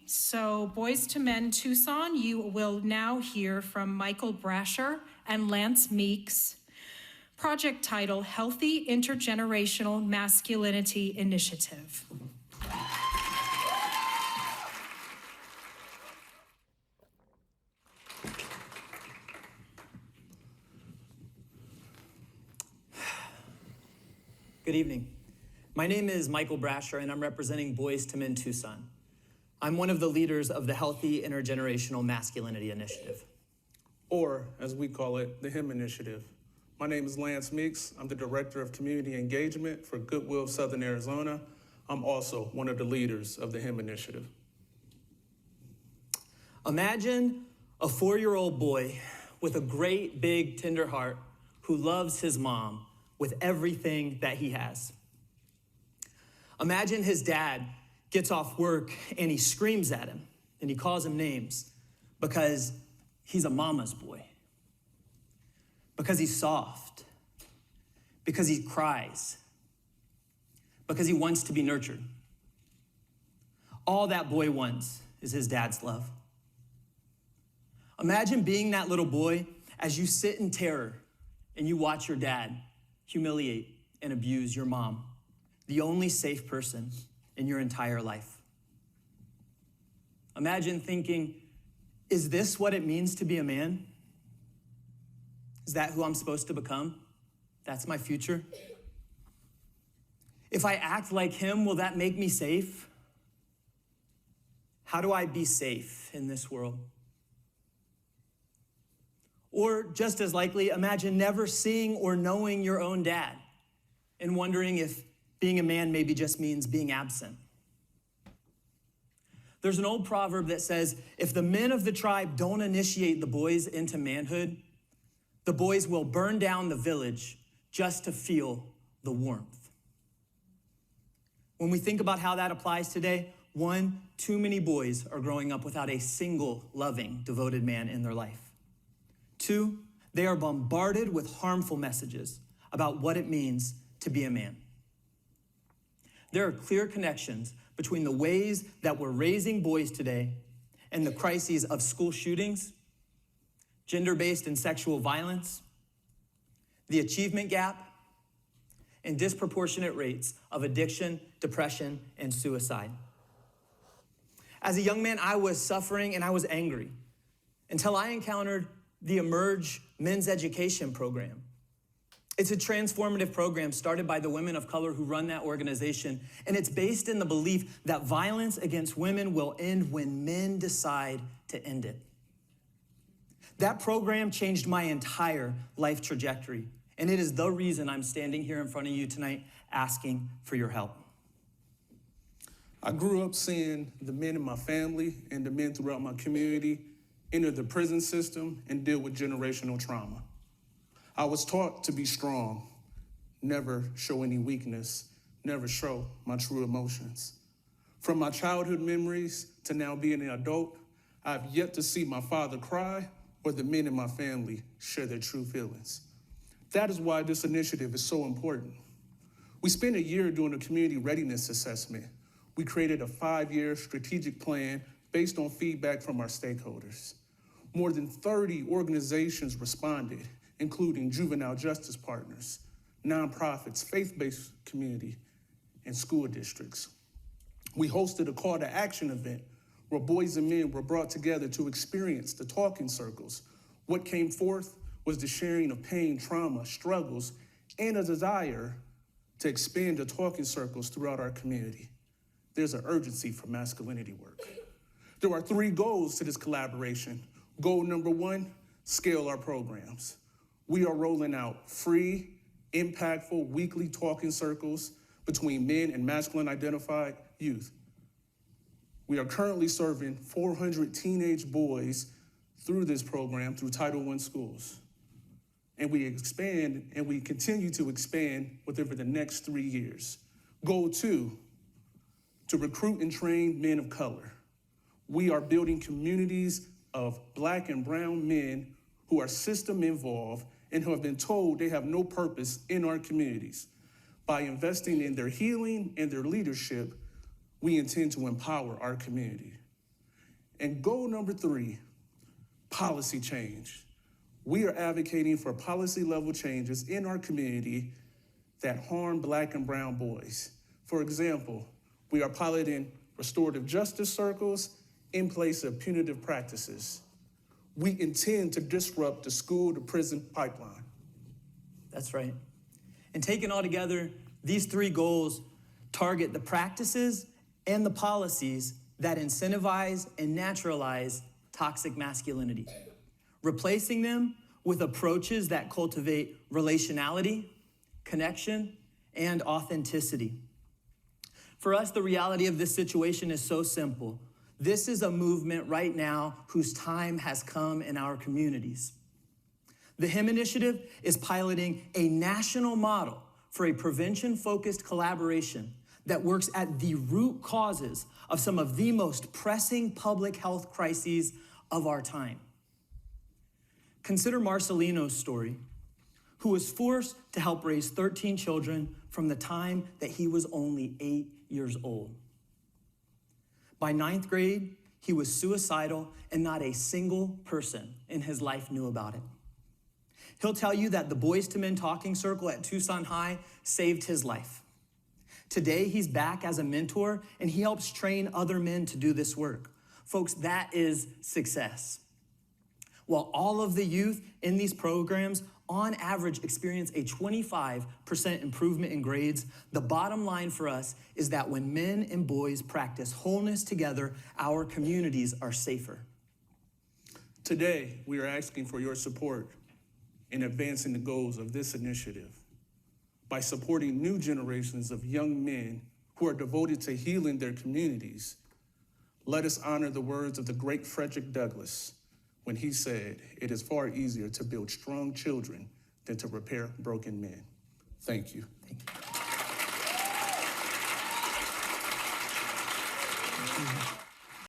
So Boys to Men Tucson, you will now hear from Michael Brasher and Lance Meeks. Project title, Healthy Intergenerational Masculinity Initiative. Good evening. My name is Michael Brasher, and I'm representing Boys to Men Tucson. I'm one of the leaders of the Healthy Intergenerational Masculinity Initiative. Or, as we call it, the HIMI Initiative. My name is Lance Meeks. I'm the Director of Community Engagement for Goodwill, Southern Arizona. I'm also one of the leaders of the HIMI Initiative. Imagine a 4-year-old boy with a great, big, tender heart who loves his mom with everything that he has. Imagine his dad gets off work and he screams at him and he calls him names because he's a mama's boy, because he's soft, because he cries, because he wants to be nurtured. All that boy wants is his dad's love. Imagine being that little boy as you sit in terror and you watch your dad humiliate and abuse your mom, the only safe person in your entire life. Imagine thinking, is this what it means to be a man? Is that who I'm supposed to become? That's my future? If I act like him, will that make me safe? How do I be safe in this world? Or just as likely, imagine never seeing or knowing your own dad and wondering if being a man maybe just means being absent. There's an old proverb that says, if the men of the tribe don't initiate the boys into manhood, the boys will burn down the village just to feel the warmth. When we think about how that applies today, one, too many boys are growing up without a single loving, devoted man in their life. Two, they are bombarded with harmful messages about what it means to be a man. There are clear connections between the ways that we're raising boys today and the crises of school shootings, gender-based and sexual violence, the achievement gap, and disproportionate rates of addiction, depression, and suicide. As a young man, I was suffering and I was angry until I encountered the Emerge Men's Education Program. It's a transformative program started by the women of color who run that organization, and it's based in the belief that violence against women will end when men decide to end it. That program changed my entire life trajectory, and it is the reason I'm standing here in front of you tonight asking for your help. I grew up seeing the men in my family and the men throughout my community enter the prison system and deal with generational trauma. I was taught to be strong, never show any weakness, never show my true emotions. From my childhood memories to now being an adult, I've yet to see my father cry or the men in my family share their true feelings. That is why this initiative is so important. We spent a year doing a community readiness assessment. We created a 5-year strategic plan based on feedback from our stakeholders. More than 30 organizations responded, including juvenile justice partners, nonprofits, faith-based community, and school districts. We hosted a call to action event where boys and men were brought together to experience the talking circles. What came forth was the sharing of pain, trauma, struggles, and a desire to expand the talking circles throughout our community. There's an urgency for masculinity work. There are 3 goals to this collaboration. Goal number 1, scale our programs. We are rolling out free, impactful, weekly talking circles between men and masculine identified youth. We are currently serving 400 teenage boys through this program through Title I schools. And we expand and we continue to expand within the next 3 years. Goal 2, to recruit and train men of color. We are building communities of Black and brown men who are system involved and who have been told they have no purpose in our communities. By investing in their healing and their leadership, we intend to empower our community. And goal number 3, policy change. We are advocating for policy level changes in our community that harm Black and brown boys. For example, we are piloting restorative justice circles in place of punitive practices. We intend to disrupt the school to prison pipeline. That's right. And taken all together, these 3 goals target the practices and the policies that incentivize and naturalize toxic masculinity, replacing them with approaches that cultivate relationality, connection, and authenticity. For us, the reality of this situation is so simple. This is a movement right now whose time has come in our communities. The HIMI initiative is piloting a national model for a prevention-focused collaboration that works at the root causes of some of the most pressing public health crises of our time. Consider Marcelino's story, who was forced to help raise 13 children from the time that he was only 8 years old. By 9th grade, he was suicidal, and not a single person in his life knew about it. He'll tell you that the Boys to Men talking circle at Tucson High saved his life. Today, he's back as a mentor, and he helps train other men to do this work. Folks, that is success. While all of the youth in these programs, on average, experience a 25% improvement in grades, the bottom line for us is that when men and boys practice wholeness together, our communities are safer. Today, we are asking for your support in advancing the goals of this initiative by supporting new generations of young men who are devoted to healing their communities. Let us honor the words of the great Frederick Douglass when he said, "It is far easier to build strong children than to repair broken men." Thank you. Thank you.